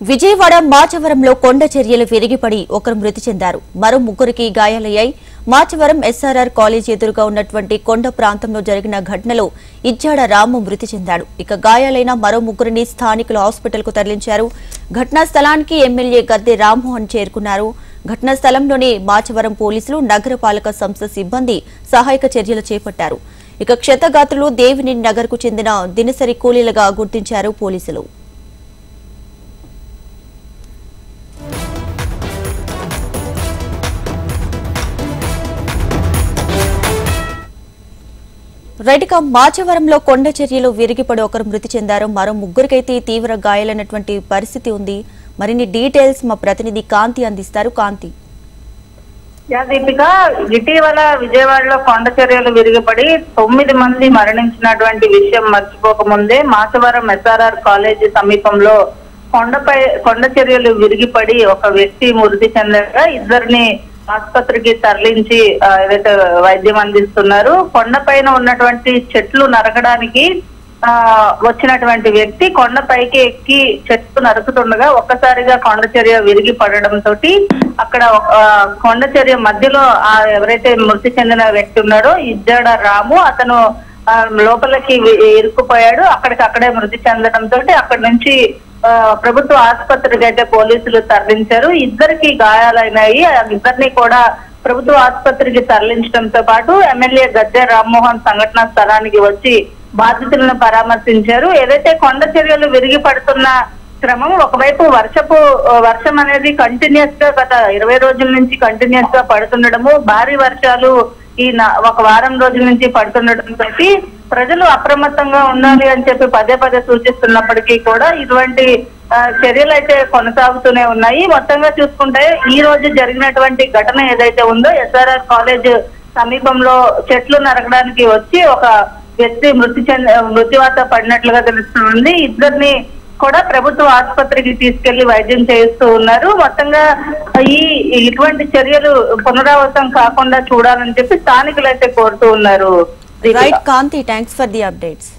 విజయవాడ మాచవరంలో కొండ చర్యలు విరిగిపడి ఒకరు మృతి చెందారు. మరో ముగ్గురికి గాయాలయ్యాయి. మాచవరం ఎస్ఆర్ఆర్ కాలేజ్ ఎదురుగా ఉన్నటువంటి కొండ ప్రాంతంలో జరిగిన ఘటనలో ఇజ్జాడ రాము మృతి చెందాడు. ఇక గాయాలైన మరో ముగ్గురిని స్థానికులు హాస్పిటల్కు తరలించారు. ఘటనా స్థలానికి ఎమ్మెల్యే గద్దె రామ్మోహన్ చేరుకున్నారు. ఘటనా స్థలంలోనే మాచవరం పోలీసులు, నగరపాలక సంస్థ సిబ్బంది సహాయక చర్యలు చేపట్టారు. ఇక క్షతగాత్రులు దేవిని నగర్కు చెందిన దినసరి కూలీలుగా గుర్తించారు పోలీసులు. రైట్గా మాచవరంలో కొండ చర్యలు విరిగిపడి ఒకరు మృతి చెందారు. మరో ముగ్గురికైతే తీవ్ర గాయాలైనటువంటి పరిస్థితి ఉంది. మరిన్ని డీటెయిల్స్ మా ప్రతినిధి కాంతి అందిస్తారు. కాంతి, దీపిక, ఇటీవల విజయవాడలో కొండ చర్యలు విరిగిపడి 9 మంది మరణించినటువంటి విషయం మర్చిపోకముందే మాచవరం ఎస్ఆర్ఆర్ కాలేజీ సమీపంలో కొండ చర్యలు విరిగిపడి ఒక వ్యక్తి మృతి చెందగా ఇద్దరిని ఆసుపత్రికి తరలించి ఏదైతే వైద్యం అందిస్తున్నారు. కొండపైన ఉన్నటువంటి చెట్లు నరకడానికి వచ్చినటువంటి వ్యక్తి కొండపైకి ఎక్కి చెట్లు నరుకుతుండగా ఒక్కసారిగా కొండ చర్య విరిగి పడడంతో అక్కడ కొండ చర్య మధ్యలో ఎవరైతే మృతి చెందిన వ్యక్తి ఉన్నాడో ఇజ్జాడ రాము, అతను లోపలికి ఇరుక్కుపోయాడు. అక్కడే మృతి చెందడంతో అక్కడి నుంచి ప్రభుత్వ ఆసుపత్రికి అయితే పోలీసులు తరలించారు. ఇద్దరికి గాయాలైనాయి. ఇద్దరిని కూడా ప్రభుత్వ ఆసుపత్రికి తరలించడంతో పాటు ఎమ్మెల్యే గద్దె రామ్మోహన్ సంఘటనా స్థలానికి వచ్చి బాధితులను పరామర్శించారు. ఏదైతే కొండ చర్యలు విరిగి పడుతున్న క్రమం, ఒకవైపు వర్షం అనేది కంటిన్యూస్ గా గత 20 రోజుల నుంచి కంటిన్యూస్ గా పడుతుండడము, భారీ వర్షాలు ఒక వారం రోజుల నుంచి పడుతుండటంతో ప్రజలు అప్రమత్తంగా ఉండాలి అని చెప్పి పదే సూచిస్తున్నప్పటికీ కూడా ఇటువంటి చర్యలు అయితే కొనసాగుతూనే ఉన్నాయి. మొత్తంగా చూసుకుంటే ఈ రోజు జరిగినటువంటి ఘటన ఏదైతే ఉందో, ఎస్ఆర్ఆర్ కాలేజ్ సమీపంలో చెట్లు నరకడానికి వచ్చి ఒక వ్యక్తి మృత్యువాత పడినట్లుగా తెలుస్తుంది. ఇద్దరిని కూడా ప్రభుత్వ ఆసుపత్రికి తీసుకెళ్లి వైద్యం చేయిస్తూ ఉన్నారు. మొత్తంగా ఇటువంటి చర్యలు పునరావృతం కాకుండా చూడాలని చెప్పి స్థానికులు అయితే కోరుతూ ఉన్నారు. Right Kanti, thanks for the updates.